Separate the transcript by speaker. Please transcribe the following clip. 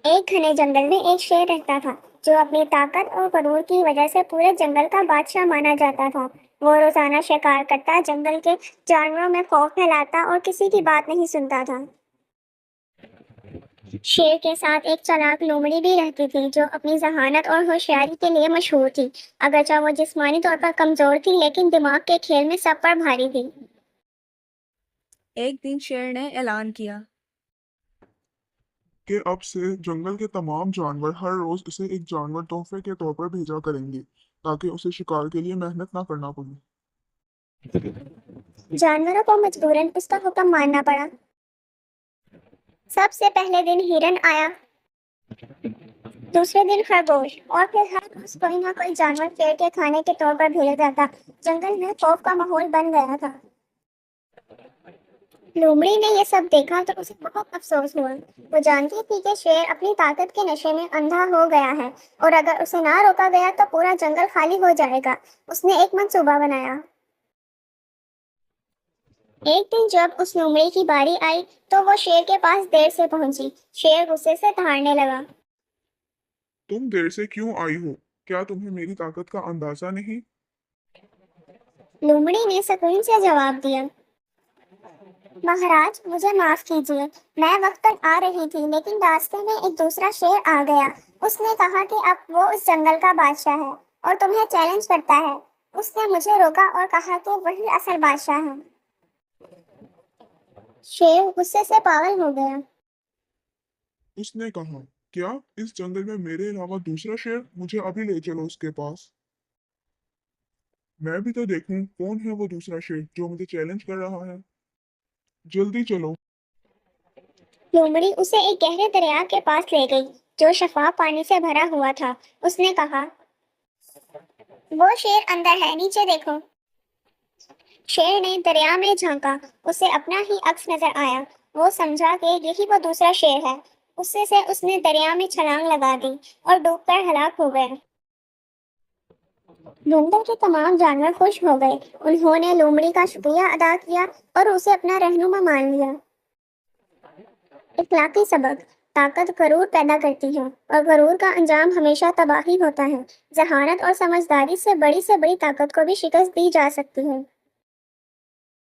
Speaker 1: ایک گھنے جنگل میں ایک شیر رہتا تھا جو اپنی طاقت اور غرور کی وجہ سے پورے جنگل کا بادشاہ مانا جاتا تھا۔ وہ روزانہ شکار کرتا، جنگل کے جانوروں میں خوف پھیلاتا اور کسی کی بات نہیں سنتا تھا۔ شیر کے ساتھ ایک چالاک لومڑی بھی رہتی تھی جو اپنی ذہانت اور ہوشیاری کے لیے مشہور تھی۔ اگرچہ وہ جسمانی طور پر کمزور تھی لیکن دماغ کے کھیل میں سب پر بھاری تھی۔
Speaker 2: ایک دن شیر نے اعلان کیا
Speaker 3: کہ اب سے جنگل کے تمام جانور ہر روز اسے ایک جانور تحفے کے طور پر بھیجا کریں گے تاکہ اسے شکار کے لیے محنت نہ کرنا پڑے۔
Speaker 1: جانوروں کو مجبوراً اس کا حکم ماننا پڑا۔ سب سے پہلے دن ہرن آیا، دوسرے دن خرگوش، اور پھر ہر روز کوئی نہ کوئی جانور شیر کے کھانے کے طور پر بھیجا جاتا۔ جنگل میں خوف کا ماحول بن گیا تھا۔ لومڑی نے یہ سب دیکھا تو اسے بہت افسوس ہوا۔ وہ جانتی تھی کہ شیر اپنی طاقت کے نشے میں اندھا ہو گیا ہے اور اگر اسے نہ روکا گیا تو پورا جنگل خالی ہو جائے گا۔ اس نے ایک منصوبہ بنایا۔ ایک دن جب اس لومڑی کی باری آئی تو وہ شیر کے پاس دیر سے پہنچی۔ شیر غصے سے دھاڑنے لگا۔
Speaker 3: تم دیر سے کیوں آئی ہو؟ کیا تمہیں میری طاقت کا اندازہ نہیں؟
Speaker 1: لومڑی نے سکون سے جواب دیا، مہاراج مجھے معاف کیجیے، میں وقت پر آ رہی تھی لیکن راستے میں ایک دوسرا شیر آ گیا۔ اس نے کہا کہ اب وہ اس جنگل کا بادشاہ ہے اور تمہیں چیلنج کرتا ہے۔ اس نے مجھے روکا اور کہا کہ وہی اصل بادشاہ ہے۔ شیر غصے سے پاگل ہو گیا۔
Speaker 3: اس نے کہا، کیا اس جنگل میں میرے علاوہ دوسرا شیر؟ مجھے ابھی لے چلو اس کے پاس۔ میں بھی تو دیکھوں کون ہے وہ دوسرا شیر جو مجھے چیلنج کر رہا ہے۔ جلدی چلو۔
Speaker 1: لومڑی اسے ایک گہرے دریا کے پاس لے گئی جو شفاف پانی سے بھرا ہوا تھا۔ اس نے کہا، وہ شیر اندر ہے، نیچے دیکھو۔ شیر نے دریا میں جھانکا، اسے اپنا ہی عکس نظر آیا۔ وہ سمجھا کہ یہی وہ دوسرا شیر ہے۔ غصے سے اس نے دریا میں چھلانگ لگا دی اور ڈوب کر ہلاک ہو گئے۔ جنگل کے تمام جانور خوش ہو گئے۔ انہوں نے لومڑی کا شکریہ ادا کیا اور اسے اپنا رہنما مان لیا۔ اخلاقی سبق: طاقت غرور پیدا کرتی ہے اور غرور کا انجام ہمیشہ تباہی ہوتا ہے۔ ذہانت اور سمجھداری سے بڑی طاقت کو بھی شکست دی جا سکتی ہے۔